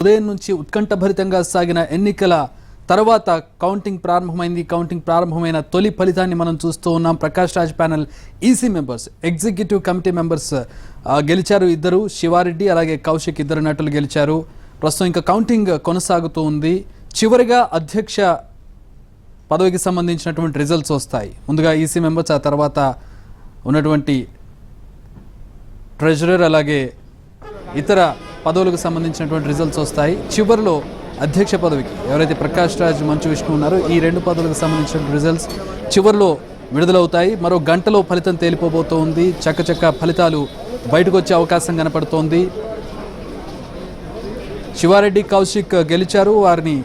ఉదయం నుంచి ఉత్కంఠభరితంగా సాగిన ఎన్నికల తర్వాత కౌంటింగ్ ప్రారంభమైంది. కౌంటింగ్ ప్రారంభమైన తొలి ఫలితాన్ని మనం చూస్తూ ఉన్నాం. Prakash Raj panel EC members, executive committee members గెలిచారు. ఇద్దరు, శివారెడ్డి అలాగే కౌశిక్, ఇద్దరు నటులు గెలిచారు. ప్రస్తుతం ఇంకా కౌంటింగ్ కొనసాగుతూ ఉంది. చివరిగా అధ్యక్ష పదవికి సంబంధించినటువంటి రిజల్ట్స్ వస్తాయి. ముందుగా ఈసీ మెంబర్స్, ఆ తర్వాత ఉన్నటువంటి ట్రెజరర్ అలాగే ఇతర పదవులకు సంబంధించినటువంటి రిజల్ట్స్ వస్తాయి. చివరిలో అధ్యక్ష పదవికి ఎవరైతే ప్రకాష్ రాజ్, మంచు విష్ణు ఉన్నారో ఈ రెండు పదవులకు సంబంధించిన రిజల్ట్స్ చివరిలో విడుదలవుతాయి. మరో గంటలో ఫలితం తేలిపోబోతోంది. చక్కచక్క ఫలితాలు బయటకు వచ్చే అవకాశం కనపడుతోంది. శివారెడ్డి, కౌశిక్ గెలిచారు. వారిని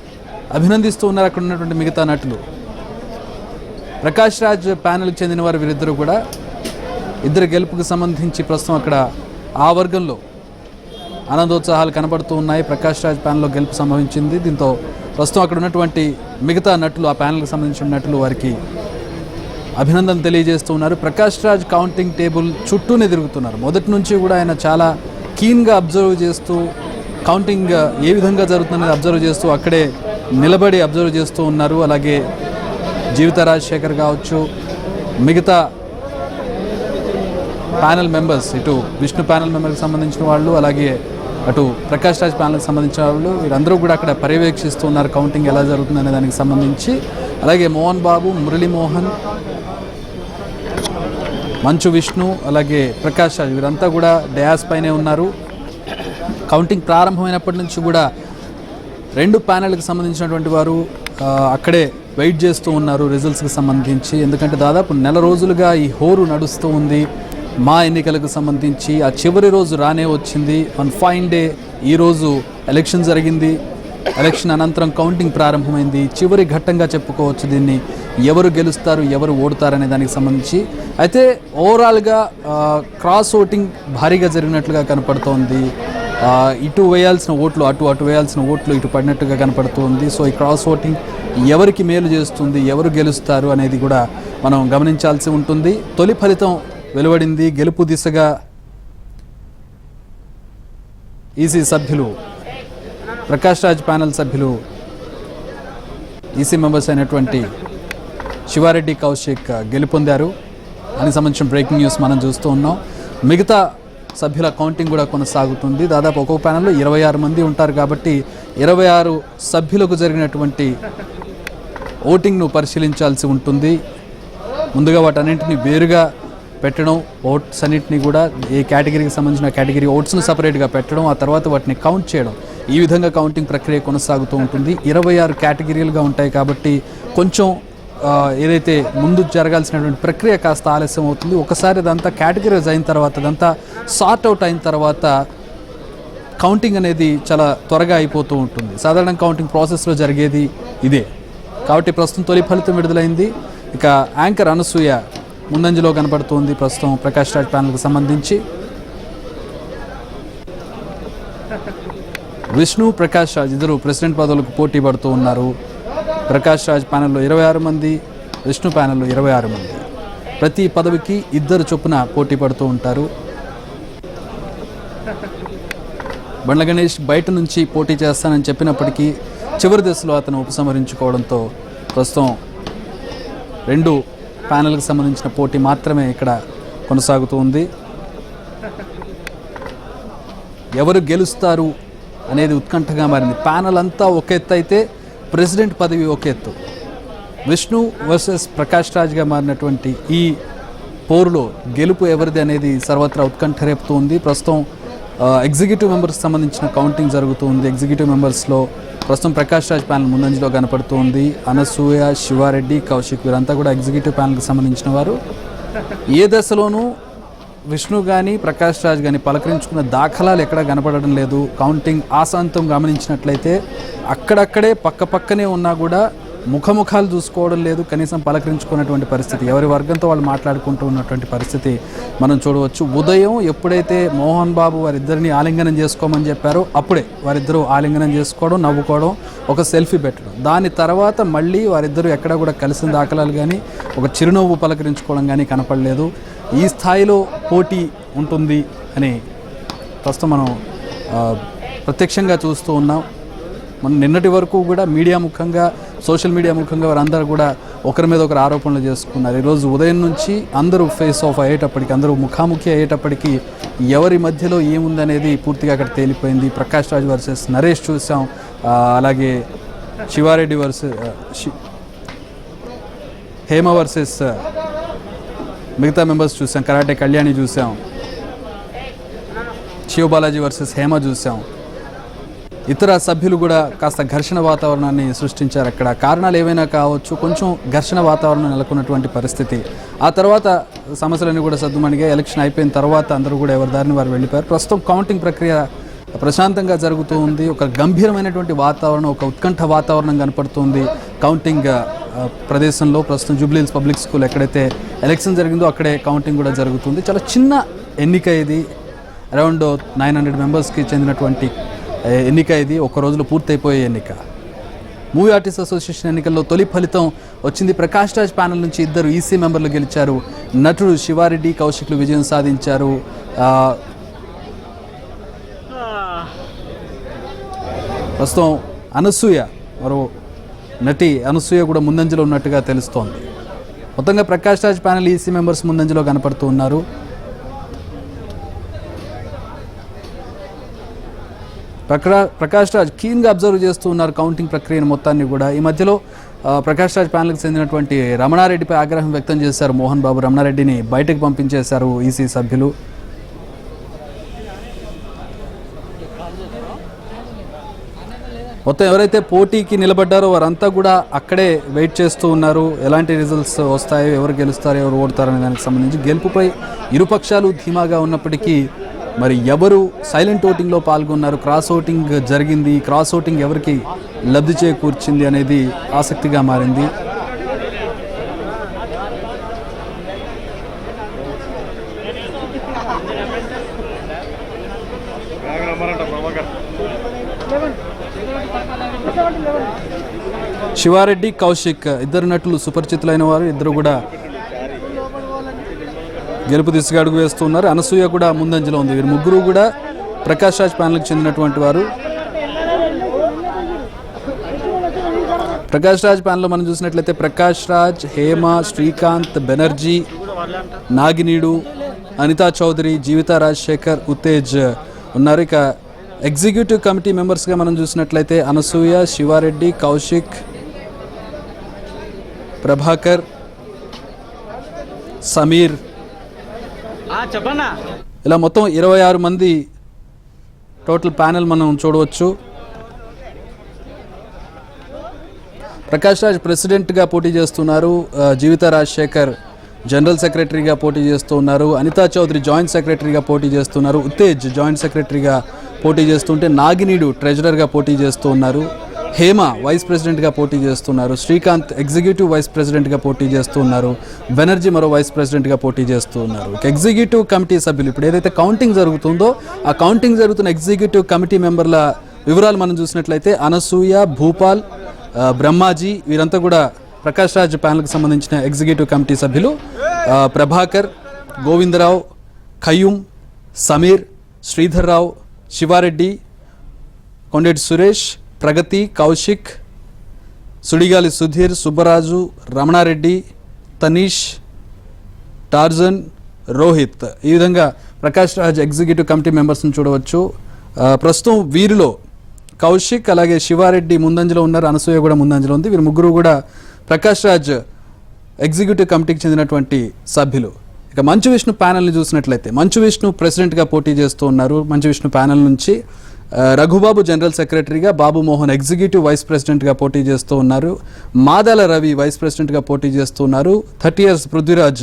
అభినందిస్తూ ఉన్నారు అక్కడ ఉన్నటువంటి మిగతా నటులు. ప్రకాష్ రాజ్ ప్యానెల్కి చెందిన వారు వీరిద్దరూ కూడా ఇద్దరు గెలుపుకు సంబంధించి ప్రస్తుతం అక్కడ ఆ వర్గంలో ఆనందోత్సాహాలు కనబడుతూ ఉన్నాయి. ప్రకాష్ రాజ్ ప్యానెల్లో గెలుపు సంభవించింది. దీంతో ప్రస్తుతం అక్కడ ఉన్నటువంటి మిగతా నటులు, ఆ ప్యానెల్కి సంబంధించిన నటులు వారికి అభినందన తెలియజేస్తూ ఉన్నారు. ప్రకాష్ రాజ్ కౌంటింగ్ టేబుల్ చుట్టూనే తిరుగుతున్నారు. మొదటి నుంచి కూడా ఆయన చాలా కీన్గా అబ్జర్వ్ చేస్తూ, కౌంటింగ్ ఏ విధంగా జరుగుతుందనేది అబ్జర్వ్ చేస్తూ అక్కడే నిలబడి అబ్జర్వ్ చేస్తూ ఉన్నారు. అలాగే జీవిత రాజశేఖర్ కావచ్చు, మిగతా ప్యానెల్ మెంబర్స్, ఇటు విష్ణు ప్యానెల్ మెంబర్కి సంబంధించిన వాళ్ళు, అలాగే అటు ప్రకాష్ రాజ్ ప్యానెల్కి సంబంధించిన వాళ్ళు, వీరందరూ కూడా అక్కడ పర్యవేక్షిస్తూ ఉన్నారు కౌంటింగ్ ఎలా జరుగుతుంది అనే దానికి సంబంధించి. అలాగే మోహన్ బాబు, మురళీమోహన్, మంచు విష్ణు, అలాగే ప్రకాష్ రాజ్ వీరంతా కూడా డయాస్ పైనే ఉన్నారు. కౌంటింగ్ ప్రారంభమైనప్పటి నుంచి కూడా రెండు ప్యానెల్కి సంబంధించినటువంటి వారు అక్కడే వెయిట్ చేస్తూ ఉన్నారు రిజల్ట్స్కి సంబంధించి. ఎందుకంటే దాదాపు నెల రోజులుగా ఈ హోరు నడుస్తూ ఉంది. మా ఎన్నికలకు సంబంధించి ఆ చివరి రోజు రానే వచ్చింది. ఆన్ ఫైన్ డే ఈరోజు ఎలక్షన్ జరిగింది. ఎలక్షన్ అనంతరం కౌంటింగ్ ప్రారంభమైంది. చివరి ఘట్టంగా చెప్పుకోవచ్చు దీన్ని. ఎవరు గెలుస్తారు, ఎవరు ఓడుతారనే దానికి సంబంధించి. అయితే ఓవరాల్గా క్రాస్ ఓటింగ్ భారీగా జరిగినట్లుగా కనపడుతోంది. ఇటు వేయాల్సిన ఓట్లు అటు వేయాల్సిన ఓట్లు ఇటు పడినట్టుగా కనపడుతుంది. సో ఈ క్రాస్ ఓటింగ్ ఎవరికి మేలు చేస్తుంది, ఎవరు గెలుస్తారు అనేది కూడా మనం గమనించాల్సి ఉంటుంది. తొలి ఫలితం వెలువడింది. గెలుపు దిశగా ఈసీ సభ్యులు, ప్రకాష్ రాజ్ ప్యానెల్ సభ్యులు, ఈసీ మెంబర్స్ అయినటువంటి శివారెడ్డి, కౌశిక్ గెలుపొందారు అని సంబంధించిన బ్రేకింగ్ న్యూస్ మనం చూస్తూ ఉన్నాం. మిగతా సభ్యుల కౌంటింగ్ కూడా కొనసాగుతుంది. దాదాపు ఒక్కొక్క ప్యానెల్లో 26 మంది ఉంటారు కాబట్టి 26 సభ్యులకు జరిగినటువంటి ఓటింగ్ను పరిశీలించాల్సి ఉంటుంది. ముందుగా వాటన్నింటినీ వేరుగా పెట్టడం, ఓట్స్ అన్నింటినీ కూడా ఏ కేటగిరీకి సంబంధించిన కేటగిరీ ఓట్స్ను సపరేట్గా పెట్టడం, ఆ తర్వాత వాటిని కౌంట్ చేయడం, ఈ విధంగా కౌంటింగ్ ప్రక్రియ కొనసాగుతూ ఉంటుంది. 26 కేటగిరీలుగా ఉంటాయి కాబట్టి కొంచెం ఏదైతే ముందు జరగాల్సినటువంటి ప్రక్రియ కాస్త ఆలస్యం అవుతుంది. ఒకసారి అదంతా కేటగిరైజ్ అయిన తర్వాత, అదంతా సార్ట్ అవుట్ అయిన తర్వాత కౌంటింగ్ అనేది చాలా త్వరగా అయిపోతూ ఉంటుంది. సాధారణ కౌంటింగ్ ప్రాసెస్లో జరిగేది ఇదే. కాబట్టి ప్రస్తుతం తొలి ఫలితం విడుదలైంది. ఇక యాంకర్ అనసూయ ముందంజలో కనపడుతోంది ప్రస్తుతం ప్రకాష్ రాజ్ ప్యానెల్కి సంబంధించి. విష్ణు, ప్రకాష్ రాజ్ ఇద్దరు ప్రెసిడెంట్ పదవులకు పోటీ పడుతూ ఉన్నారు. ప్రకాష్ రాజ్ ప్యానెల్లో 26 మంది, విష్ణు ప్యానెల్లో 26 మంది. ప్రతి పదవికి ఇద్దరు చొప్పున పోటీ పడుతూ ఉంటారు. బండ్ల గణేష్ బయట నుంచి పోటీ చేస్తానని చెప్పినప్పటికీ చివరి దశలో అతను ఉపసంహరించుకోవడంతో ప్రస్తుతం రెండు ప్యానెల్కి సంబంధించిన పోటీ మాత్రమే ఇక్కడ కొనసాగుతూ ఉంది. ఎవరు గెలుస్తారు అనేది ఉత్కంఠగా మారింది. ప్యానెల్ అంతా ఒక ఎత్తు అయితే ప్రెసిడెంట్ పదవి ఒక ఎత్తు. విష్ణు వర్సెస్ ప్రకాష్ రాజ్గా మారినటువంటి ఈ పోరులో గెలుపు ఎవరిది అనేది సర్వత్రా ఉత్కంఠ రేపుతూ ఉంది. ప్రస్తుతం ఎగ్జిక్యూటివ్ మెంబర్స్కి సంబంధించిన కౌంటింగ్ జరుగుతూ ఉంది. ఎగ్జిక్యూటివ్ మెంబర్స్లో ప్రస్తుతం ప్రకాష్ రాజ్ ప్యానెల్ ముందంజలో కనపడుతూ ఉంది. అనసూయ, శివారెడ్డి, కౌశిక్ వీరంతా కూడా ఎగ్జిక్యూటివ్ ప్యానెల్కి సంబంధించిన వారు. ఏ దశలోనూ విష్ణు కానీ ప్రకాష్ రాజ్ కానీ పలకరించుకున్న దాఖలాలు ఎక్కడా కనపడడం లేదు. కౌంటింగ్ ఆశాంతం గమనించినట్లయితే అక్కడక్కడే పక్కనే ఉన్నా కూడా ముఖముఖాలు చూసుకోవడం లేదు, కనీసం పలకరించుకున్నటువంటి పరిస్థితి, ఎవరి వర్గంతో వాళ్ళు మాట్లాడుకుంటూ ఉన్నటువంటి పరిస్థితి మనం చూడవచ్చు. ఉదయం ఎప్పుడైతే మోహన్ బాబు వారిద్దరిని ఆలింగనం చేసుకోమని చెప్పారో అప్పుడే వారిద్దరూ ఆలింగనం చేసుకోవడం, నవ్వుకోవడం, ఒక సెల్ఫీ పెట్టడం. దాని తర్వాత మళ్ళీ వారిద్దరూ ఎక్కడ కూడా కలిసిన దాఖలాలు కానీ ఒక చిరునవ్వు పలకరించుకోవడం కానీ కనపడలేదు. ఈ స్థాయిలో పోటీ ఉంటుంది అని ప్రస్తుతం మనం ప్రత్యక్షంగా చూస్తూ ఉన్నాం. మన నిన్నటి వరకు కూడా మీడియా ముఖంగా, సోషల్ మీడియా ముఖంగా వారందరూ కూడా ఒకరి మీద ఒకరు ఆరోపణలు చేసుకున్నారు. ఈరోజు ఉదయం నుంచి అందరూ ఫేస్ ఆఫ్ అయ్యేటప్పటికి, అందరూ ముఖాముఖి అయ్యేటప్పటికి ఎవరి మధ్యలో ఏముందనేది పూర్తిగా అక్కడ తేలిపోయింది. ప్రకాష్ రాజ్ వర్సెస్ నరేష్ చూసాం, అలాగే శివారెడ్డి వర్సెస్ హేమ వర్సెస్ మిగతా మెంబర్స్ చూసాం, కరాటే కళ్యాణి చూసాం, శివబాలాజీ వర్సెస్ హేమ చూసాం. ఇతర సభ్యులు కూడా కాస్త ఘర్షణ వాతావరణాన్ని సృష్టించారు. అక్కడ కారణాలు ఏవైనా కావచ్చు, కొంచెం ఘర్షణ వాతావరణం నెలకొన్నటువంటి పరిస్థితి. ఆ తర్వాత సమస్యలన్నీ కూడా సద్దుమణిగా ఎలక్షన్ అయిపోయిన తర్వాత అందరూ కూడా ఎవరి దారిని వారు వెళ్ళిపోయారు. ప్రస్తుతం కౌంటింగ్ ప్రక్రియ ప్రశాంతంగా జరుగుతూ ఉంది. ఒక గంభీరమైనటువంటి వాతావరణం, ఒక ఉత్కంఠ వాతావరణం కనపడుతుంది కౌంటింగ్ ప్రదేశంలో. ప్రస్తుతం జూబ్లీహిల్స్ పబ్లిక్ స్కూల్ ఎక్కడైతే ఎలక్షన్ జరిగిందో అక్కడే కౌంటింగ్ కూడా జరుగుతుంది. చాలా చిన్న ఎన్నిక ఇది, అరౌండ్ 900 మెంబర్స్కి చెందినటువంటి ఎన్నిక ఇది. ఒక రోజులో పూర్తయిపోయే ఎన్నిక. మూవీ ఆర్టిస్ట్ అసోసియేషన్ ఎన్నికల్లో తొలి ఫలితం వచ్చింది. ప్రకాష్ రాజ్ ప్యానల్ నుంచి 2 ఈసీ మెంబర్లు గెలిచారు. నటుడు శివారెడ్డి, కౌశిక్లు విజయం సాధించారు. ప్రస్తుతం అనసూయ, మరో నటి అనసూయ కూడా ముందంజలో ఉన్నట్టుగా తెలుస్తోంది. మొత్తంగా Prakash Raj panel EC members ముందంజలో కనపడుతూ ఉన్నారు. ప్రకాష్ రాజ్ కీన్గా అబ్జర్వ్ చేస్తూ ఉన్నారు కౌంటింగ్ ప్రక్రియను మొత్తాన్ని కూడా. ఈ మధ్యలో ప్రకాష్ రాజ్ ప్యానల్కి చెందినటువంటి రమణారెడ్డిపై ఆగ్రహం వ్యక్తం చేశారు మోహన్ బాబు. రమణారెడ్డిని బయటకు పంపించేశారు ఈసీ సభ్యులు. మొత్తం ఎవరైతే పోటీకి నిలబడ్డారో వారంతా కూడా అక్కడే వెయిట్ చేస్తూ ఉన్నారు. ఎలాంటి రిజల్ట్స్ వస్తాయో, ఎవరు గెలుస్తారో, ఎవరు ఓడతారనే దానికి సంబంధించి. గెలుపుపై ఇరుపక్షాలు ధీమాగా ఉన్నప్పటికీ మరి ఎవరు సైలెంట్ ఓటింగ్లో పాల్గొన్నారు, క్రాస్ ఓటింగ్ జరిగింది, క్రాస్ ఓటింగ్ ఎవరికి లబ్ధి చేకూర్చింది అనేది ఆసక్తిగా మారింది. శివారెడ్డి, కౌశిక్ ఇద్దరు నటులు సుపరిచితులైన వారు. ఇద్దరు కూడా గెలుపు దిశగా అడుగు వేస్తున్నారు. అనసూయ కూడా ముందంజలో ఉంది. వీరు ముగ్గురు కూడా ప్రకాష్ రాజ్ ప్యానల్కి చెందినటువంటి వారు. ప్రకాష్ రాజ్ ప్యానల్లో మనం చూసినట్లయితే ప్రకాష్ రాజ్, హేమ, శ్రీకాంత్, బెనర్జీ, నాగినీడు, అనితా చౌదరి, జీవిత రాజశేఖర్, ఉత్తేజ్ ఉన్నారు. ఇక ఎగ్జిక్యూటివ్ కమిటీ మెంబర్స్గా మనం చూసినట్లయితే అనసూయ, శివారెడ్డి, కౌశిక్, ప్రభాకర్, సమీర్, ఇలా మొత్తం 26 మంది టోటల్ ప్యానెల్ మనం చూడవచ్చు. ప్రకాష్ రాజ్ ప్రెసిడెంట్గా పోటీ చేస్తున్నారు. జీవిత రాజశేఖర్ జనరల్ సెక్రటరీగా పోటీ చేస్తున్నారు. అనితా చౌదరి జాయింట్ సెక్రటరీగా పోటీ చేస్తున్నారు. ఉత్తేజ్ జాయింట్ సెక్రటరీగా పోటీ చేస్తుంటే నాగినీడు ట్రెజరర్గా పోటీ చేస్తూ ఉన్నారు. హేమ వైస్ ప్రెసిడెంట్గా పోటీ చేస్తున్నారు. శ్రీకాంత్ ఎగ్జిక్యూటివ్ వైస్ ప్రెసిడెంట్గా పోటీ చేస్తూ ఉన్నారు. బెనర్జీ మరో వైస్ ప్రెసిడెంట్గా పోటీ చేస్తూ ఉన్నారు. ఎగ్జిక్యూటివ్ కమిటీ సభ్యులు ఇప్పుడు ఏదైతే కౌంటింగ్ జరుగుతుందో ఆ కౌంటింగ్ జరుగుతున్న ఎగ్జిక్యూటివ్ కమిటీ మెంబర్ల వివరాలు మనం చూసినట్లయితే అనసూయ, భూపాల్, బ్రహ్మాజీ వీరంతా కూడా ప్రకాష్ రాజ్ ప్యానల్కి సంబంధించిన ఎగ్జిక్యూటివ్ కమిటీ సభ్యులు. ప్రభాకర్, గోవిందరావు, ఖయ్యూమ్, సమీర్, శ్రీధర్రావు, శివారెడ్డి, కొండేటి సురేష్, ప్రగతి, కౌశిక్, సుడిగాలి సుధీర్, సుబ్బరాజు, రమణారెడ్డి, తనీష్, టార్జన్, రోహిత్. ఈ విధంగా ప్రకాష్ రాజ్ ఎగ్జిక్యూటివ్ కమిటీ మెంబర్స్ని చూడవచ్చు. ప్రస్తుతం వీరిలో కౌశిక్ అలాగే శివారెడ్డి ముందంజలో ఉన్నారు. అనసూయ కూడా ముందంజలో ఉంది. వీరు ముగ్గురు కూడా ప్రకాష్ రాజ్ ఎగ్జిక్యూటివ్ కమిటీకి చెందినటువంటి సభ్యులు. ఇక మంచు విష్ణు ప్యానల్ని చూసినట్లయితే మంచు విష్ణు ప్రెసిడెంట్గా పోటీ చేస్తూ ఉన్నారు. మంచు విష్ణు ప్యానల్ నుంచి రఘుబాబు జనరల్ సెక్రటరీగా, బాబు మోహన్ ఎగ్జిక్యూటివ్ వైస్ ప్రెసిడెంట్గా పోటీ చేస్తూ ఉన్నారు. మాదాల రవి వైస్ ప్రెసిడెంట్గా పోటీ చేస్తూ ఉన్నారు. 30 years పృథ్వీరాజ్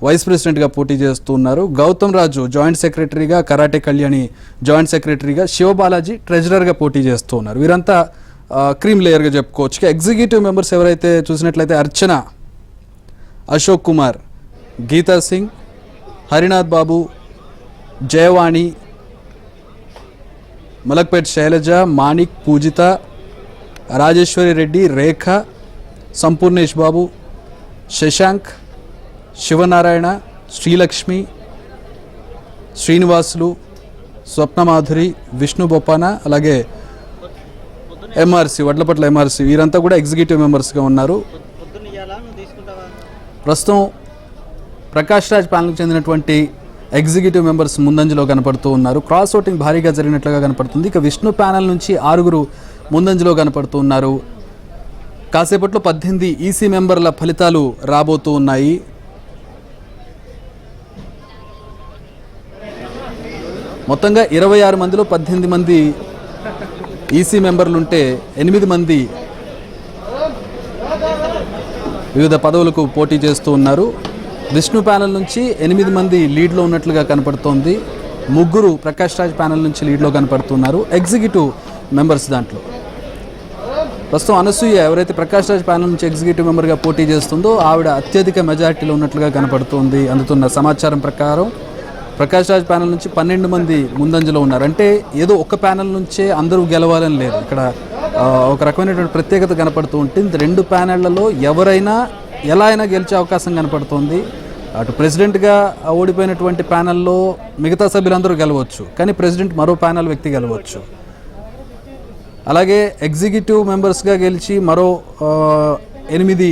వైస్ ప్రెసిడెంట్గా పోటీ చేస్తూ ఉన్నారు. గౌతమ్ రాజు జాయింట్ సెక్రటరీగా, కరాటే కళ్యాణి జాయింట్ సెక్రటరీగా, శివబాలాజీ ట్రెజరర్గా పోటీ చేస్తూ ఉన్నారు. వీరంతా క్రీమ్ లేయర్గా చెప్పుకోవచ్చు. ఎగ్జిక్యూటివ్ మెంబర్స్ ఎవరైతే చూసినట్లయితే అర్చన, అశోక్ కుమార్, గీతా సింగ్, హరినాథ్ బాబు, జయవాణి, మలక్పేట్ శైలజ, మాణిక్, పూజిత, రాజేశ్వరి రెడ్డి, రేఖ, సంపూర్ణేష్ బాబు, శశాంక్, శివనారాయణ, శ్రీలక్ష్మి, శ్రీనివాసులు, స్వప్నమాధురి, విష్ణు బొప్పాన, అలాగే ఎంఆర్సి వడ్లపట్ల ఎంఆర్సి వీరంతా కూడా ఎగ్జిక్యూటివ్ మెంబర్స్గా ఉన్నారు. ప్రస్తుతం ప్రకాష్ రాజ్ ప్యానల్కి చెందినటువంటి ఎగ్జిక్యూటివ్ మెంబర్స్ ముందంజలో కనపడుతూ ఉన్నారు. క్రాస్ ఓటింగ్ భారీగా జరిగినట్లుగా కనపడుతుంది. ఇక విష్ణు ప్యానల్ నుంచి 6 ముందంజలో కనపడుతూ ఉన్నారు. కాసేపట్లో 18 ఈసీ మెంబర్ల ఫలితాలు రాబోతూ ఉన్నాయి. మొత్తంగా 26 మందిలో 18 మంది ఈసీ మెంబర్లు ఉంటే 8 మంది వివిధ పదవులకు పోటీ చేస్తూ ఉన్నారు. విష్ణు ప్యానల్ నుంచి 8 మంది లీడ్లో ఉన్నట్లుగా కనపడుతోంది. 3 ప్రకాష్ రాజ్ ప్యానల్ నుంచి లీడ్లో కనపడుతున్నారు. ఎగ్జిక్యూటివ్ మెంబర్స్ దాంట్లో ప్రస్తుతం అనసూయ ఎవరైతే ప్రకాష్ రాజ్ ప్యానల్ నుంచి ఎగ్జిక్యూటివ్ మెంబర్గా పోటీ చేస్తుందో ఆవిడ అత్యధిక మెజారిటీలో ఉన్నట్లుగా కనపడుతోంది. అందుతున్న సమాచారం ప్రకారం ప్రకాష్ రాజ్ ప్యానల్ నుంచి 12 మంది ముందంజలో ఉన్నారు. అంటే ఏదో ఒక ప్యానల్ నుంచే అందరూ గెలవాలని లేదు. ఇక్కడ ఒక రకమైనటువంటి ప్రత్యేకత కనపడుతూ ఉంటుంది. 2 ప్యానెళ్లలో ఎవరైనా ఎలా అయినా గెలిచే అవకాశం కనపడుతోంది. అటు ప్రెసిడెంట్గా ఓడిపోయినటువంటి ప్యానెల్లో మిగతా సభ్యులందరూ గెలవచ్చు, కానీ ప్రెసిడెంట్ మరో ప్యానెల్ వ్యక్తి గెలవచ్చు. అలాగే ఎగ్జిక్యూటివ్ మెంబర్స్గా గెలిచి మరో 8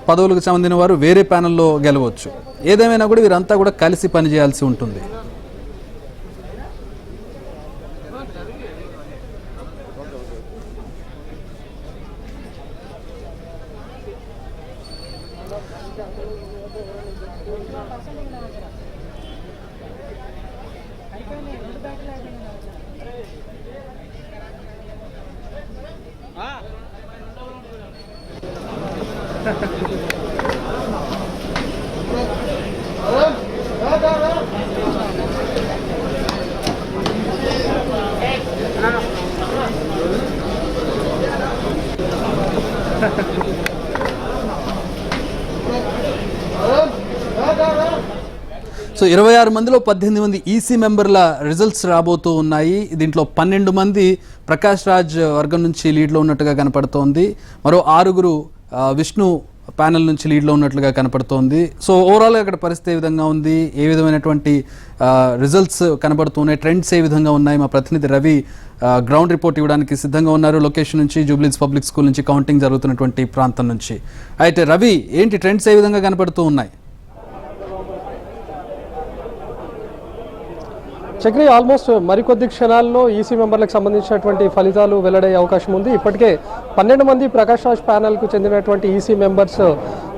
పదవులకు చెందిన వారు వేరే ప్యానెల్లో గెలవచ్చు. ఏదేమైనా కూడా వీరంతా కూడా కలిసి పనిచేయాల్సి ఉంటుంది. సో 26 మందిలో 18 మంది ఈసీ మెంబర్ల రిజల్ట్స్ రాబోతూ ఉన్నాయి. దీంట్లో 12 మంది ప్రకాష్ రాజ్ వర్గం నుంచి లీడ్లో ఉన్నట్టుగా కనపడుతోంది. మరో 6 విష్ణు ప్యానెల్ నుంచి లీడ్లో ఉన్నట్లుగా కనపడుతోంది. సో ఓవరాల్గా ఇక్కడ పరిస్థితి ఏ విధంగా ఉంది, ఏ విధమైనటువంటి రిజల్ట్స్ కనబడుతున్నాయి, ట్రెండ్స్ ఏ విధంగా ఉన్నాయి, మా ప్రతినిధి రవి గ్రౌండ్ రిపోర్ట్ ఇవ్వడానికి సిద్ధంగా ఉన్నారు. లొకేషన్ నుంచి జూబ్లీస్ పబ్లిక్ స్కూల్ నుంచి కౌంటింగ్ జరుగుతున్నటువంటి ప్రాంతం నుంచి. అయితే రవి, ఏంటి ట్రెండ్స్ ఏ విధంగా కనపడుతూ ఉన్నాయి? చక్రి, ఆల్మోస్ట్ మరికొద్ది క్షణాల్లో ఈసీ మెంబర్లకు సంబంధించినటువంటి ఫలితాలు వెల్లడే అవకాశం ఉంది. ఇప్పటికే 12 మంది ప్రకాష్ రాజ్ ప్యానెల్కు చెందినటువంటి ఈసీ మెంబర్స్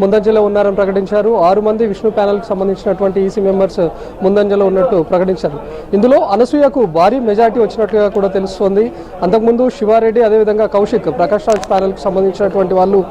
ముందంజలో ఉన్నారని ప్రకటించారు. 6 మంది విష్ణు ప్యానెల్కి సంబంధించినటువంటి ఈసీ మెంబర్స్ ముందంజలో ఉన్నట్టు ప్రకటించారు. ఇందులో అనసూయకు భారీ మెజార్టీ వచ్చినట్లుగా కూడా తెలుస్తోంది. అంతకుముందు శివారెడ్డి, అదేవిధంగా కౌశిక్ ప్రకాష్ రాజ్ ప్యానెల్కి సంబంధించినటువంటి వాళ్ళు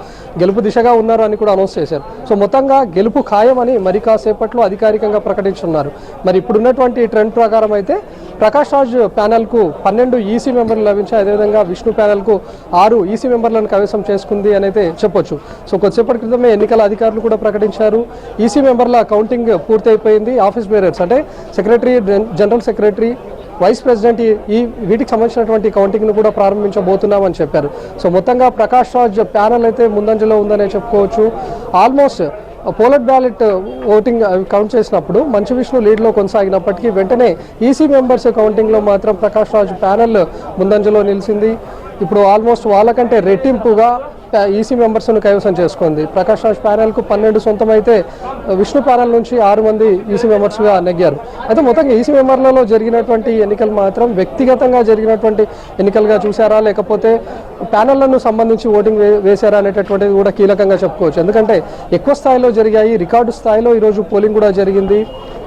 గెలుపు దిశగా ఉన్నారు అని కూడా అనౌన్స్ చేశారు. సో మొత్తంగా గెలుపు ఖాయమని మరి కాసేపట్లో అధికారికంగా ప్రకటించున్నారు. మరి ఇప్పుడున్నటువంటి ట్రెండ్ ప్రకారం అయితే ప్రకాష్ రాజ్ ప్యానెల్కు 12 ఈసీ మెంబర్లు లభించాయి. అదేవిధంగా విష్ణు ప్యానెల్కు 6 ఈసీ మెంబర్లను కైవసం చేసుకుంది అని అయితే చెప్పొచ్చు. సో కొద్దిసేపటి క్రితమే ఎన్నికల అధికారులు కూడా ప్రకటించారు. ఈసీ మెంబర్ల కౌంటింగ్ పూర్తయిపోయింది. ఆఫీస్ బేరర్స్ అంటే secretary, general secretary, vice president వీటికి సంబంధించినటువంటి కౌంటింగ్ను కూడా ప్రారంభించబోతున్నామని చెప్పారు. సో మొత్తంగా ప్రకాష్ రాజ్ ప్యానెల్ అయితే ముందంజలో ఉందనే చెప్పుకోవచ్చు. ఆల్మోస్ట్ పోలట్ బ్యాలెట్ ఓటింగ్ కౌంట్ చేసినప్పుడు మంచు విష్ణు లీడ్లో కొనసాగినప్పటికీ వెంటనే ఈసీ మెంబర్స్ కౌంటింగ్లో మాత్రం ప్రకాష్ రాజ్ ప్యానెల్ ముందంజలో నిలిచింది. ఇప్పుడు ఆల్మోస్ట్ వాళ్ళకంటే రెట్టింపుగా ఈసీ మెంబర్స్ను కైవసం చేసుకుంది. ప్రకాష్ రాజ్ ప్యానెల్కు 12 సొంతమైతే విష్ణు ప్యానెల్ నుంచి 6 మంది ఈసీ మెంబర్స్గా నెగ్గారు. అయితే మొత్తంగా ఈసీ మెంబర్లలో జరిగినటువంటి ఎన్నికలు మాత్రం వ్యక్తిగతంగా జరిగినటువంటి ఎన్నికలుగా చూసారా, లేకపోతే ప్యానెళ్లను సంబంధించి ఓటింగ్ వేశారా అనేటటువంటిది కూడా కీలకంగా చెప్పుకోవచ్చు. ఎందుకంటే ఎక్కువ స్థాయిలో జరిగాయి, రికార్డు స్థాయిలో ఈరోజు పోలింగ్ కూడా జరిగింది.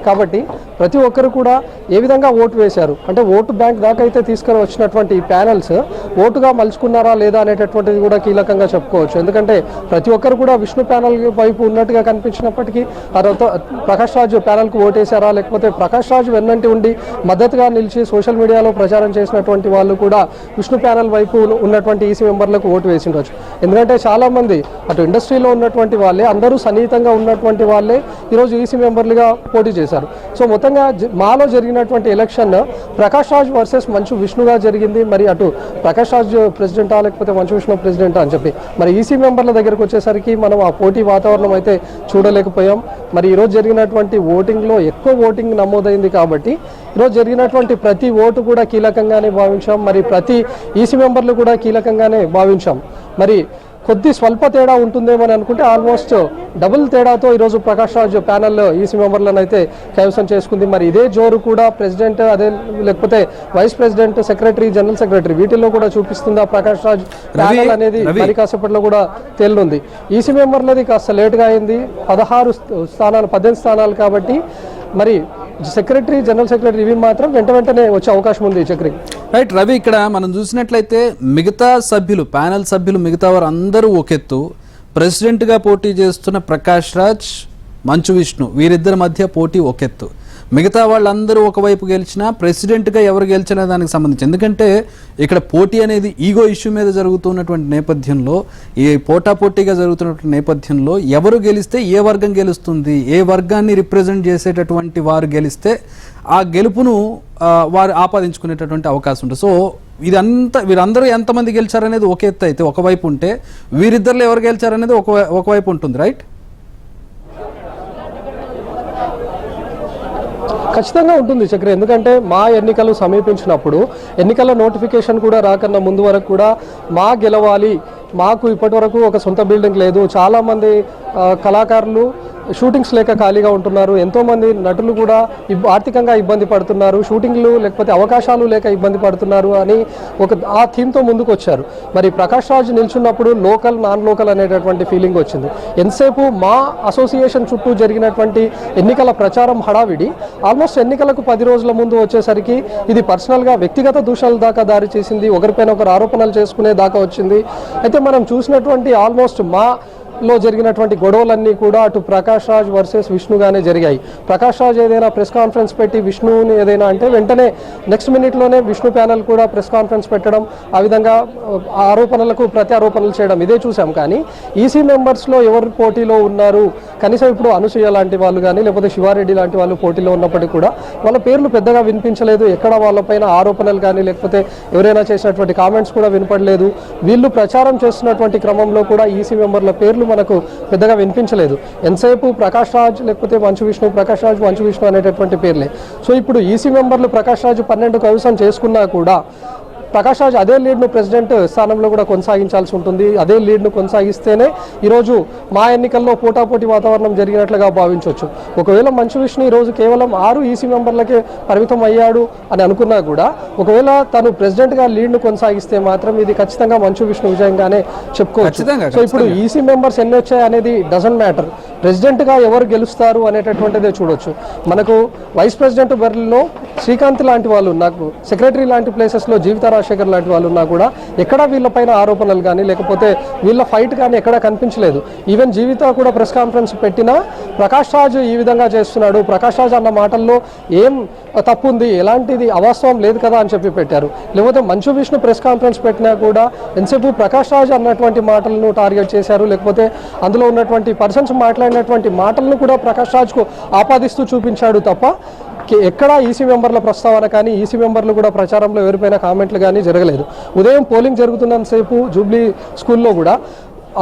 కాబట్టి ప్రతి ఒక్కరు కూడా ఏ విధంగా ఓటు వేశారు, అంటే ఓటు బ్యాంక్ దాకా అయితే తీసుకొని వచ్చినటువంటి ప్యానెల్స్ ఓటుగా మలుచుకున్నారా లేదా అనేటటువంటిది కూడా కీలకంగా చెప్పుకోవచ్చు. ఎందుకంటే ప్రతి ఒక్కరు కూడా విష్ణు ప్యానెల్ వైపు ఉన్నట్టుగా కనిపించినప్పటికీ ప్రకాష్ రాజ్ ప్యానెల్కు ఓటేశారా, లేకపోతే ప్రకాష్ రాజ్ వెన్నంటి ఉండి మద్దతుగా నిలిచి సోషల్ మీడియాలో ప్రచారం చేసినటువంటి వాళ్ళు కూడా విష్ణు ప్యానెల్ వైపు ఉన్నటువంటి ఈసీ మెంబర్లకు ఓటు వేసి ఉండొచ్చు. ఎందుకంటే చాలామంది అటు ఇండస్ట్రీలో ఉన్నటువంటి వాళ్ళే, అందరూ సన్నిహితంగా ఉన్నటువంటి వాళ్ళే ఈరోజు ఈసీ మెంబర్లుగా పోటీ చేశారు. చేశారు. సో మొత్తంగా మాలో జరిగినటువంటి ఎలక్షన్ ప్రకాష్ రాజ్ వర్సెస్ మంచు విష్ణుగా జరిగింది. మరి అటు ప్రకాష్ రాజ్ ప్రెసిడెంటా లేకపోతే మంచు విష్ణు ప్రెసిడెంటా అని చెప్పి మరి ఈసీ మెంబర్ల దగ్గరకు వచ్చేసరికి మనం ఆ పోటీ వాతావరణం అయితే చూడలేకపోయాం. మరి ఈరోజు జరిగినటువంటి ఓటింగ్లో ఎక్కువ ఓటింగ్ నమోదైంది కాబట్టి ఈరోజు జరిగినటువంటి ప్రతి ఓటు కూడా కీలకంగానే భావించాం. మరి ప్రతి ఈసీ మెంబర్లు కూడా కీలకంగానే భావించాం. మరి కొద్ది స్వల్ప తేడా ఉంటుందేమో అని అనుకుంటే ఆల్మోస్ట్ డబుల్ తేడాతో ఈరోజు ప్రకాష్ రాజ్ ప్యానెల్ ఈసీ మెంబర్లను అయితే కైవసం చేసుకుంది. మరి ఇదే జోరు కూడా ప్రెసిడెంట్ అదే లేకపోతే vice president, secretary, general secretary వీటిల్లో కూడా చూపిస్తుందా ప్రకాష్ రాజ్ ప్యానెల్ అనేది మరి కాసేపట్లో కూడా తేలుంది. ఈసీ మెంబర్లది కాస్త లేట్గా అయింది, 18 స్థానాలు కాబట్టి మరి సెక్రటరీ, జనరల్ సెక్రటరీ ఇవి మాత్రం వెంటనే వచ్చే అవకాశం ఉంది. చక్రి రైట్ రవి, ఇక్కడ మనం చూసినట్లయితే మిగతా సభ్యులు, ప్యానెల్ సభ్యులు మిగతా వారు అందరూ ఒకెత్తు, ప్రెసిడెంట్గా పోటీ చేస్తున్న ప్రకాష్ రాజ్, మంచు విష్ణు వీరిద్దరి మధ్య పోటీ ఒకెత్తు. మిగతా వాళ్ళందరూ ఒకవైపు గెలిచినా ప్రెసిడెంట్గా ఎవరు గెలిచినా దానికి సంబంధించి, ఎందుకంటే ఇక్కడ పోటీ అనేది ఈగో ఇష్యూ మీద జరుగుతున్నటువంటి నేపథ్యంలో, ఈ పోటాపోటీగా జరుగుతున్నటువంటి నేపథ్యంలో ఎవరు గెలిస్తే ఏ వర్గం గెలుస్తుంది, ఏ వర్గాన్ని రిప్రజెంట్ చేసేటటువంటి వారు గెలిస్తే ఆ గెలుపును వారు ఆపాదించుకునేటటువంటి అవకాశం ఉంటుంది. సో ఇదంతా వీరందరూ ఎంతమంది గెలిచారనేది ఒక ఎత్తు అయితే ఒకవైపు ఉంటే, వీరిద్దరిలో ఎవరు గెలిచారనేది ఒకవైపు ఉంటుంది. రైట్, ఖచ్చితంగా ఉంటుంది చక్ర. ఎందుకంటే మా ఎన్నికలు సమీపించినప్పుడు ఎన్నికల నోటిఫికేషన్ కూడా రాకన్నా ముందు వరకు కూడా మా గెలవాలి, మాకు ఇప్పటి వరకు ఒక సొంత బిల్డింగ్ లేదు, చాలామంది కళాకారులు షూటింగ్స్ లేక ఖాళీగా ఉంటున్నారు, ఎంతోమంది నటులు కూడా ఆర్థికంగా ఇబ్బంది పడుతున్నారు, షూటింగ్లు లేకపోతే అవకాశాలు లేక ఇబ్బంది పడుతున్నారు అని ఆ థీమ్తో ముందుకు వచ్చారు. మరి ప్రకాష్ రాజ్ నిల్చున్నప్పుడు లోకల్, నాన్ లోకల్ అనేటటువంటి ఫీలింగ్ వచ్చింది. ఎంతసేపు మా అసోసియేషన్ చుట్టూ జరిగినటువంటి ఎన్నికల ప్రచారం హడావిడి ఆల్మోస్ట్ ఎన్నికలకు 10 రోజుల ముందు వచ్చేసరికి ఇది పర్సనల్గా వ్యక్తిగత దూషణల దాకా దారి చేసింది, ఒకరిపైన ఒకరు ఆరోపణలు చేసుకునే దాకా వచ్చింది. అయితే మనం చూసినటువంటి ఆల్మోస్ట్ లో జరిగినటువంటి గొడవలన్నీ కూడా అటు ప్రకాష్ రాజ్ వర్సెస్ విష్ణుగానే జరిగాయి. ప్రకాష్ రాజ్ ఏదైనా ప్రెస్ కాన్ఫరెన్స్ పెట్టి విష్ణుని ఏదైనా అంటే వెంటనే నెక్స్ట్ మినిట్లోనే విష్ణు ప్యానెల్ కూడా ప్రెస్ కాన్ఫరెన్స్ పెట్టడం, ఆ విధంగా ఆరోపణలకు ప్రత్యారోపణలు చేయడం ఇదే చూసాం. కానీ ఈసీ మెంబర్స్లో ఎవరు పోటీలో ఉన్నారు, కనీసం ఇప్పుడు అనసూయ లాంటి వాళ్ళు కానీ లేకపోతే శివారెడ్డి లాంటి వాళ్ళు పోటీలో ఉన్నప్పటికీ కూడా వాళ్ళ పేర్లు పెద్దగా వినిపించలేదు. ఎక్కడ వాళ్ళపైన ఆరోపణలు కానీ లేకపోతే ఎవరైనా చేసినటువంటి కామెంట్స్ కూడా వినపడలేదు. వీళ్ళు ప్రచారం చేస్తున్నటువంటి క్రమంలో కూడా ఈసీ మెంబర్ల పేర్లు మనకు పెద్దగా వినిపించలేదు. ఎంతసేపు ప్రకాష్ రాజ్ లేకపోతే మంచు విష్ణు, ప్రకాష్ రాజ్, మంచు విష్ణు అనేటటువంటి పేర్లే. సో ఇప్పుడు ఈసీ మెంబర్లు ప్రకాష్ రాజ్ 12 కైవసం చేసుకున్నా కూడా ప్రకాష్ రాజ్ అదే లీడ్ను ప్రెసిడెంట్ స్థానంలో కూడా కొనసాగించాల్సి ఉంటుంది. అదే లీడ్ను కొనసాగిస్తేనే ఈరోజు మా ఎన్నికల్లో పోటాపోటీ వాతావరణం జరిగినట్లుగా భావించవచ్చు. ఒకవేళ మంచు విష్ణు ఈరోజు కేవలం 6 ఈసీ మెంబర్లకే పరిమితం అయ్యాడు అని అనుకున్నా కూడా ఒకవేళ తను ప్రెసిడెంట్గా లీడ్ను కొనసాగిస్తే మాత్రం ఇది ఖచ్చితంగా మంచు విష్ణు విజయంగానే చెప్పుకోవచ్చు. సో ఇప్పుడు ఈసీ మెంబర్స్ ఎన్ని వచ్చాయి అనేది డజంట్ మ్యాటర్, ప్రెసిడెంట్గా ఎవరు గెలుస్తారు అనేటటువంటిదే చూడొచ్చు. మనకు వైస్ ప్రెసిడెంట్ బరిలో శ్రీకాంత్ లాంటి వాళ్ళు, నాకు సెక్రటరీ లాంటి ప్లేసెస్లో జీవిత రాజశేఖర్ లాంటి వాళ్ళు ఉన్నా కూడా ఎక్కడా వీళ్ళపైన ఆరోపణలు కానీ లేకపోతే వీళ్ళ ఫైట్ కానీ ఎక్కడా కనిపించలేదు. ఈవెన్ జీవిత కూడా ప్రెస్ కాన్ఫరెన్స్ పెట్టినా ప్రకాష్ రాజ్ ఈ విధంగా చేస్తున్నాడు, ప్రకాష్ రాజ్ అన్న మాటల్లో ఏం తప్పు ఉంది, ఎలాంటిది అవాస్తవం లేదు కదా అని చెప్పి పెట్టారు. లేకపోతే మంచు విష్ణు ప్రెస్ కాన్ఫరెన్స్ పెట్టినా కూడా ఎంతసేపు ప్రకాష్ రాజ్ అన్నటువంటి మాటలను టార్గెట్ చేశారు, లేకపోతే అందులో ఉన్నటువంటి పర్సన్స్ మాట్లాడినటువంటి మాటలను కూడా ప్రకాష్ రాజ్కు ఆపాదిస్తూ చూపించాడు తప్ప ఎక్కడా ఈసీ మెంబర్ల ప్రస్తావన కానీ ఈసీ మెంబర్లు కూడా ప్రచారంలో ఎవరిపైన కామెంట్లు కానీ జరగలేదు. ఉదయం పోలింగ్ జరుగుతున్నంతసేపు జూబ్లీ స్కూల్లో కూడా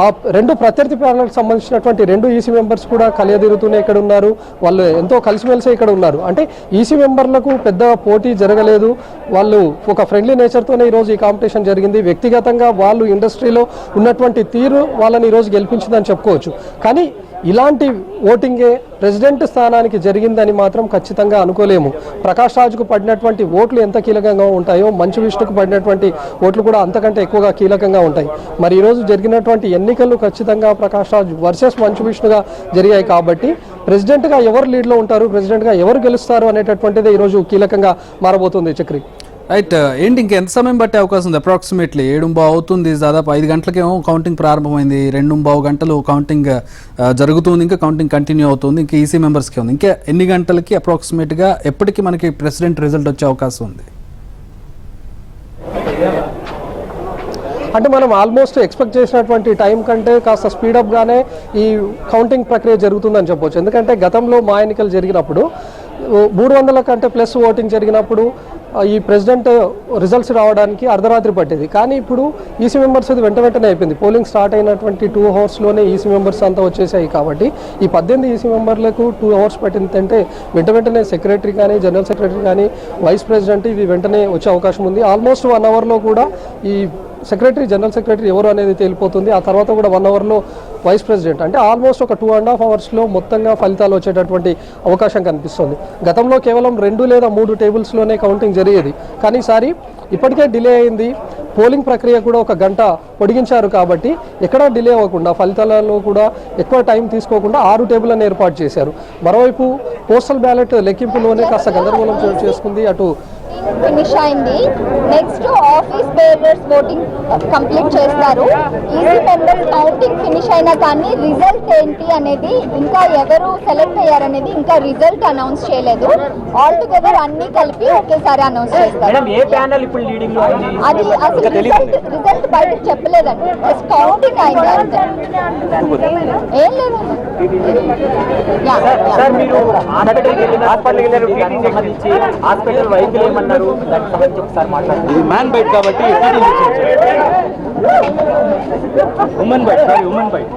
ఆ 2 ప్రత్యర్థి ప్యానెల్కి సంబంధించినటువంటి 2 ఈసీ మెంబర్స్ కూడా కలియదిరుగుతూనే ఇక్కడ ఉన్నారు, వాళ్ళు ఎంతో కలిసిమెలిసే ఇక్కడ ఉన్నారు. అంటే ఈసీ మెంబర్లకు పెద్ద పోటీ జరగలేదు, వాళ్ళు ఒక ఫ్రెండ్లీ నేచర్తోనే ఈరోజు ఈ కాంపిటీషన్ జరిగింది. వ్యక్తిగతంగా వాళ్ళు ఇండస్ట్రీలో ఉన్నటువంటి తీరు వాళ్ళని ఈరోజు గెలిపించిందని చెప్పుకోవచ్చు. కానీ ఇలాంటి ఓటింగే ప్రెసిడెంట్ స్థానానికి జరిగిందని మాత్రం ఖచ్చితంగా అనుకోలేము. ప్రకాష్ రాజ్కు పడినటువంటి ఓట్లు ఎంత కీలకంగా ఉంటాయో మంచు విష్ణుకు పడినటువంటి ఓట్లు కూడా అంతకంటే ఎక్కువగా కీలకంగా ఉంటాయి. మరి ఈరోజు జరిగినటువంటి ఎన్నికలు ఖచ్చితంగా ప్రకాష్ రాజ్ వర్సెస్ మంచు విష్ణుగా జరిగాయి కాబట్టి ప్రెసిడెంట్గా ఎవరు లీడ్లో ఉంటారు, ప్రెసిడెంట్గా ఎవరు గెలుస్తారు అనేటటువంటిది ఈరోజు కీలకంగా మారబోతుంది. చక్రి రైట్, ఏంటి ఇంకా ఎంత సమయం పట్టే అవకాశం ఉంది? అప్రాక్సిమేట్లీ 7:15 అవుతుంది, దాదాపు 5 గంటలకేమో కౌంటింగ్ ప్రారంభమైంది, 2:15 గంటలు కౌంటింగ్ జరుగుతుంది, ఇంకా కౌంటింగ్ కంటిన్యూ అవుతుంది, ఇంకా ఈసీ మెంబర్స్కి ఉంది. ఇంకా ఎన్ని గంటలకి అప్రాక్సిమేట్గా ఎప్పటికీ మనకి ప్రెసిడెంట్ రిజల్ట్ వచ్చే అవకాశం ఉంది? అంటే మనం ఆల్మోస్ట్ ఎక్స్పెక్ట్ చేసినటువంటి టైం కంటే కాస్త స్పీడప్గానే ఈ కౌంటింగ్ ప్రక్రియ జరుగుతుందని చెప్పవచ్చు. ఎందుకంటే గతంలో మా ఎన్నికలు జరిగినప్పుడు 300 కంటే ప్లస్ ఓటింగ్ జరిగినప్పుడు ఈ ప్రెసిడెంట్ రిజల్ట్స్ రావడానికి అర్ధరాత్రి పట్టేది. కానీ ఇప్పుడు ఈసీ మెంబర్స్ అది వెంటనే అయిపోయింది. పోలింగ్ స్టార్ట్ అయినటువంటి 2 అవర్స్లోనే ఈసీ మెంబర్స్ అంతా వచ్చేసాయి. కాబట్టి ఈ 18 ఈసీ మెంబర్లకు 2 అవర్స్ పట్టిందంటే వెంటనే సెక్రటరీ కానీ, జనరల్ సెక్రటరీ కానీ, వైస్ ప్రెసిడెంట్ ఇవి వెంటనే వచ్చే అవకాశం ఉంది. ఆల్మోస్ట్ 1 అవర్లో కూడా ఈ సెక్రటరీ, జనరల్ సెక్రటరీ ఎవరు అనేది తేలిపోతుంది. ఆ తర్వాత కూడా 1 అవర్లో వైస్ ప్రెసిడెంట్, అంటే ఆల్మోస్ట్ ఒక 2.5 అవర్స్లో మొత్తంగా ఫలితాలు వచ్చేటటువంటి అవకాశం కనిపిస్తుంది. గతంలో కేవలం 2 లేదా 3 టేబుల్స్లోనే కౌంటింగ్ జరిగేది. కానీ ఈసారి ఇప్పటికే డిలే అయింది. పోలింగ్ ప్రక్రియ కూడా 1 గంట పొడిగించారు. కాబట్టి ఎక్కడా డిలే అవ్వకుండా, ఫలితాలలో కూడా ఎక్కువ టైం తీసుకోకుండా 6 టేబుల్లను ఏర్పాటు చేశారు. మరోవైపు పోస్టల్ బ్యాలెట్ లెక్కింపులోనే కాస్త గందరగోళం చోటు చేసుకుంది. అటు ఫినిష్ అయింది. Next office bearers voting complete చేస్తారు. ఈసీ మెంబర్స్ కౌంటింగ్ ఫినిష్ అయినా కానీ రిజల్ట్ ఏంటి అనేది, ఇంకా ఎవరు సెలెక్ట్ అయ్యారనేది ఇంకా రిజల్ట్ అనౌన్స్ చేయలేదు. ఆల్ టుగెదర్ అన్ని కలిపి ఒకేసారి అనౌన్స్ చేస్తారు. అది అసలు రిజల్ట్ బయటకు చెప్పలేదండి. జస్ట్ కౌంటింగ్ అయింది అంతే, ఏం లేదు. ఇది మ్యాన్ బైట్ కాబట్టి woman bite, sorry woman bite.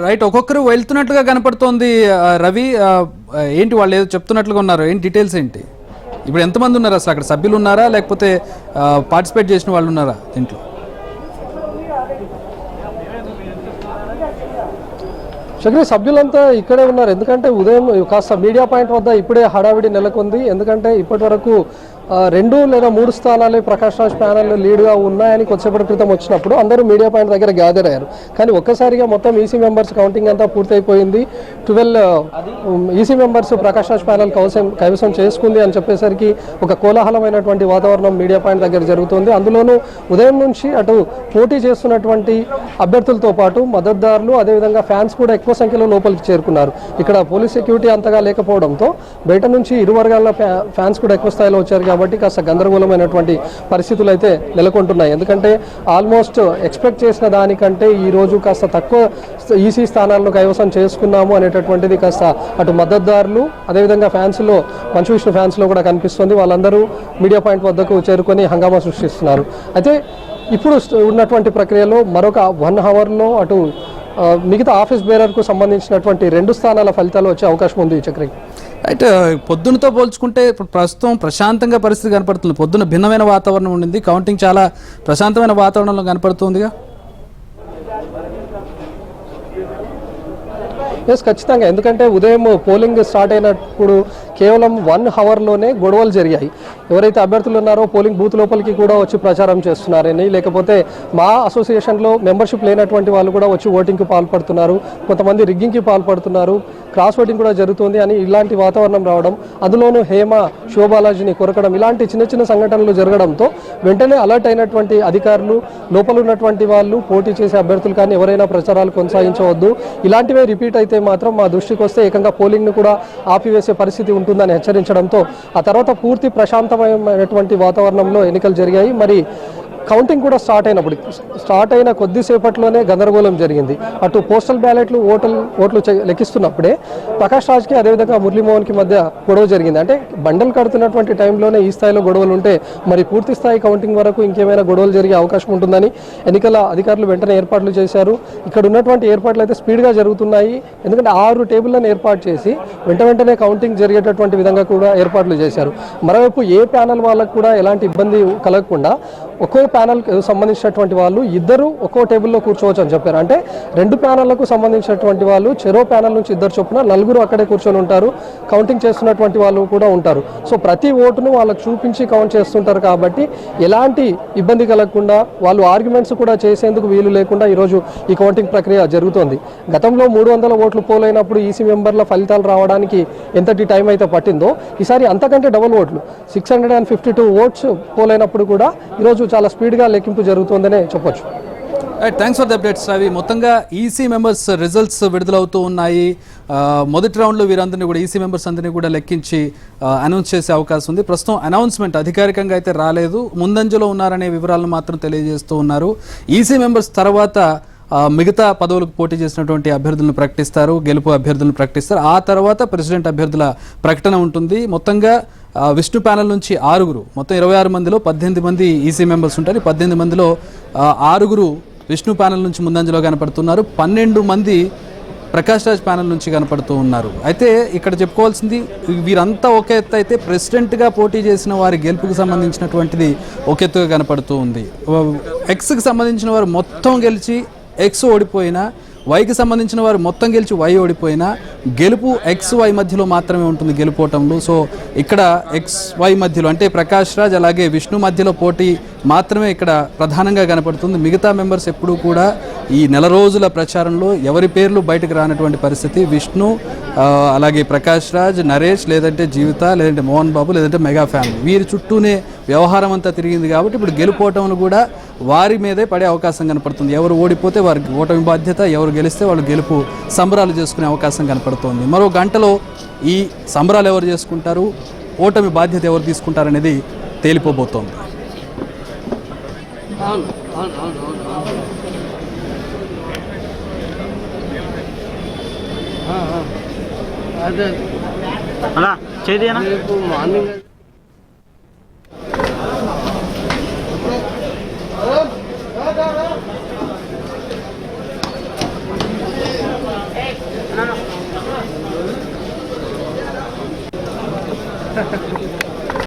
Right ఒక్కొక్కరు వెళ్తున్నట్లుగా కనపడుతోంది. రవి, ఏంటి వాళ్ళు ఏదో చెప్తున్నట్లుగా ఉన్నారు, ఏంటి డీటెయిల్స్ ఏంటి? ఇప్పుడు ఎంతమంది ఉన్నారు అసలు అక్కడ? సభ్యులు ఉన్నారా లేకపోతే పార్టిసిపేట్ చేసిన వాళ్ళు ఉన్నారా దీంట్లో? సభ్యులంతా ఇక్కడే ఉన్నారు. ఎందుకంటే ఉదయం కాస్త మీడియా పాయింట్ వద్ద ఇప్పుడే హడావిడి నెలకొంది. ఎందుకంటే ఇప్పటి వరకు 2 లేదా 3 స్థానాలే ప్రకాష్ రాజ్ ప్యానెల్ లీడ్గా ఉన్నాయని కొద్దిసేపటి క్రితం వచ్చినప్పుడు అందరూ మీడియా పాయింట్ దగ్గర గ్యాదర్ అయ్యారు. కానీ ఒక్కసారిగా మొత్తం ఈసీ మెంబర్స్ కౌంటింగ్ అంతా పూర్తయిపోయింది. 12 EC members Prakash Raj panel కైవసం చేసుకుంది అని చెప్పేసరికి ఒక కోలాహలమైనటువంటి వాతావరణం మీడియా పాయింట్ దగ్గర జరుగుతుంది. అందులోనూ ఉదయం నుంచి అటు పోటీ చేస్తున్నటువంటి అభ్యర్థులతో పాటు మద్దతుదారులు, అదేవిధంగా ఫ్యాన్స్ కూడా ఎక్కువ సంఖ్యలో లోపలికి చేరుకున్నారు. ఇక్కడ పోలీస్ సెక్యూరిటీ అంతగా లేకపోవడంతో బయట నుంచి ఇరు వర్గాల ఫ్యాన్స్ కూడా ఎక్కువ స్థాయిలో వచ్చారు. కాబట్టి కాస్త గందరగోళమైనటువంటి పరిస్థితులు అయితే నెలకొంటున్నాయి. ఎందుకంటే ఆల్మోస్ట్ ఎక్స్పెక్ట్ చేసిన దానికంటే ఈరోజు కాస్త తక్కువ ఈసీ స్థానాలను కైవసం చేసుకున్నాము అనేటటువంటిది కాస్త అటు మద్దతుదారులు, అదేవిధంగా ఫ్యాన్స్లో, మంచు విష్ణు ఫ్యాన్స్లో కూడా కనిపిస్తుంది. వాళ్ళందరూ మీడియా పాయింట్ వద్దకు చేరుకొని హంగామా సృష్టిస్తున్నారు. అయితే ఇప్పుడు ఉన్నటువంటి ప్రక్రియలో మరొక 1 అవర్లో అటు మిగతా ఆఫీస్ బేరర్కు సంబంధించినటువంటి 2 స్థానాల ఫలితాలు వచ్చే అవకాశం ఉంది. చక్రి, అయితే పొద్దునతో పోల్చుకుంటే ఇప్పుడు ప్రస్తుతం ప్రశాంతంగా పరిస్థితి కనపడుతుంది. పొద్దున భిన్నమైన వాతావరణం ఉండింది, కౌంటింగ్ చాలా ప్రశాంతమైన వాతావరణంలో కనపడుతుందిగా. ఖచ్చితంగా. ఎందుకంటే ఉదయం పోలింగ్ స్టార్ట్ అయినప్పుడు కేవలం 1 అవర్లోనే గొడవలు జరిగాయి. ఎవరైతే అభ్యర్థులు ఉన్నారో పోలింగ్ బూత్ లోపలికి కూడా వచ్చి ప్రచారం చేస్తున్నారని, లేకపోతే మా అసోసియేషన్లో మెంబర్షిప్ లేనటువంటి వాళ్ళు కూడా వచ్చి ఓటింగ్కి పాల్పడుతున్నారు, కొంతమంది రిగ్గింగ్కి పాల్పడుతున్నారు, క్రాస్ ఓటింగ్ కూడా జరుగుతుంది అని ఇలాంటి వాతావరణం రావడం, అందులోనూ హేమ, శోభాలాజీని కొరకడం, ఇలాంటి చిన్న సంఘటనలు జరగడంతో వెంటనే అలర్ట్ అయినటువంటి అధికారులు, లోపల ఉన్నటువంటి వాళ్ళు, పోటీ చేసే అభ్యర్థులు కానీ ఎవరైనా ప్రచారాలు కొనసాగించవద్దు, ఇలాంటివే రిపీట్ అయితే మాత్రం మా దృష్టికి వస్తే ఏకంగా పోలింగ్ను కూడా ఆపివేసే పరిస్థితి ఉంటుందని హెచ్చరించడంతో ఆ తర్వాత పూర్తి ప్రశాంతమైనటువంటి వాతావరణంలో ఎన్నికలు జరిగాయి. మరి కౌంటింగ్ కూడా స్టార్ట్ అయిన కొద్దిసేపట్లోనే గందరగోళం జరిగింది. అటు పోస్టల్ బ్యాలెట్లు ఓట్లు లెక్కిస్తున్నప్పుడే ప్రకాష్ రాజ్కి, అదేవిధంగా మురళీమోహన్కి మధ్య గొడవ జరిగింది. అంటే బండలు కడుతున్నటువంటి టైంలోనే ఈ స్థాయిలో గొడవలు ఉంటే మరి పూర్తి స్థాయి కౌంటింగ్ వరకు ఇంకేమైనా గొడవలు జరిగే అవకాశం ఉంటుందని ఎన్నికల అధికారులు వెంటనే ఏర్పాట్లు చేశారు. ఇక్కడ ఉన్నటువంటి ఏర్పాట్లు అయితే స్పీడ్గా జరుగుతున్నాయి. ఎందుకంటే 6 టేబుల్లను ఏర్పాటు చేసి వెంటనే కౌంటింగ్ జరిగేటటువంటి విధంగా కూడా ఏర్పాట్లు చేశారు. మరోవైపు ఏ ప్యానల్ వాళ్ళకు కూడా ఎలాంటి ఇబ్బంది కలగకుండా ఒక్కో ప్యానల్ సంబంధించినటువంటి వాళ్ళు ఇద్దరు ఒక్కో టేబుల్లో కూర్చోవచ్చు అని చెప్పారు. అంటే 2 ప్యానళ్లకు సంబంధించినటువంటి వాళ్ళు చెరో ప్యానల్ నుంచి 2 చొప్పున 4 అక్కడే కూర్చొని ఉంటారు. కౌంటింగ్ చేస్తున్నటువంటి వాళ్ళు కూడా ఉంటారు. సో ప్రతి ఓటును వాళ్ళకు చూపించి కౌంట్ చేస్తుంటారు. కాబట్టి ఎలాంటి ఇబ్బంది కలగకుండా, వాళ్ళు ఆర్గ్యుమెంట్స్ కూడా చేసేందుకు వీలు లేకుండా ఈరోజు ఈ కౌంటింగ్ ప్రక్రియ జరుగుతోంది. గతంలో 300 ఓట్లు పోలైనప్పుడు ఈసీ మెంబర్ల ఫలితాలు రావడానికి ఎంతటి టైం అయితే పట్టిందో, ఈసారి అంతకంటే డబుల్ ఓట్లు 652 ఓట్స్ పోలైనప్పుడు కూడా ఈరోజు చాలా స్పీడ్గా లెక్కింపు జరుగుతుందనే చెప్పొచ్చు. Thanks for the updates Ravi. మొత్తంగా ఈసీ మెంబర్స్ రిజల్ట్స్ విడుదలవుతూ ఉన్నాయి. మొదటి రౌండ్లో వీరందరినీ కూడా ఈసీ మెంబర్స్ అందరినీ కూడా లెక్కించి అనౌన్స్ చేసే అవకాశం ఉంది. ప్రస్తుతం అనౌన్స్మెంట్ అధికారికంగా అయితే రాలేదు, ముందంజలో ఉన్నారనే వివరాలను మాత్రం తెలియజేస్తూ ఉన్నారు. ఈసీ మెంబర్స్ తర్వాత మిగతా పదవులకు పోటీ చేసినటువంటి అభ్యర్థులను ప్రకటిస్తారు, గెలుపు అభ్యర్థులను ప్రకటిస్తారు. ఆ తర్వాత ప్రెసిడెంట్ అభ్యర్థుల ప్రకటన ఉంటుంది. మొత్తంగా విష్ణు ప్యానెల్ నుంచి 6 మొత్తం 26 మందిలో 18 మంది ఈసీ మెంబర్స్ ఉంటారు. 18 మందిలో 6 విష్ణు ప్యానెల్ నుంచి ముందంజలో కనపడుతున్నారు, 12 మంది ప్రకాష్ రాజ్ ప్యానెల్ నుంచి కనపడుతూ ఉన్నారు. అయితే ఇక్కడ చెప్పుకోవాల్సింది వీరంతా ఒక ఎత్తు అయితే ప్రెసిడెంట్గా పోటీ చేసిన వారి గెలుపుకు సంబంధించినటువంటిది ఒక ఎత్తుగా కనపడుతూ ఉంది. ఎక్స్కి సంబంధించిన వారు మొత్తం గెలిచి ఎక్స్ ఓడిపోయినా, వైకి సంబంధించిన వారు మొత్తం గెలిచి వై ఓడిపోయినా గెలుపు ఎక్స్ వై మధ్యలో మాత్రమే ఉంటుంది గెలుపోవటంలో. సో ఇక్కడ ఎక్స్ వై మధ్యలో అంటే ప్రకాష్ రాజ్ అలాగే విష్ణు మధ్యలో పోటీ మాత్రమే ఇక్కడ ప్రధానంగా కనపడుతుంది. మిగతా మెంబర్స్ ఎప్పుడూ కూడా ఈ నెల రోజుల ప్రచారంలో ఎవరి పేర్లు బయటకు రానటువంటి పరిస్థితి. విష్ణు అలాగే ప్రకాష్ రాజ్, నరేష్, లేదంటే జీవిత, లేదంటే మోహన్ బాబు, లేదంటే మెగా ఫ్యామిలీ, వీరి చుట్టూనే వ్యవహారం అంతా తిరిగింది. కాబట్టి ఇప్పుడు గెలుపోవటంలో కూడా వారి మీదే పడే అవకాశం కనపడుతుంది. ఎవరు ఓడిపోతే వారికి ఓటమి బాధ్యత, ఎవరు గెలిస్తే వాళ్ళు గెలుపు సంబరాలు చేసుకునే అవకాశం కనపడుతోంది. మరో గంటలో ఈ సంబరాలు ఎవరు చేసుకుంటారు, ఓటమి బాధ్యత ఎవరు తీసుకుంటారనేది తేలిపోబోతోంది. అలా చేదేనా మార్నింగ్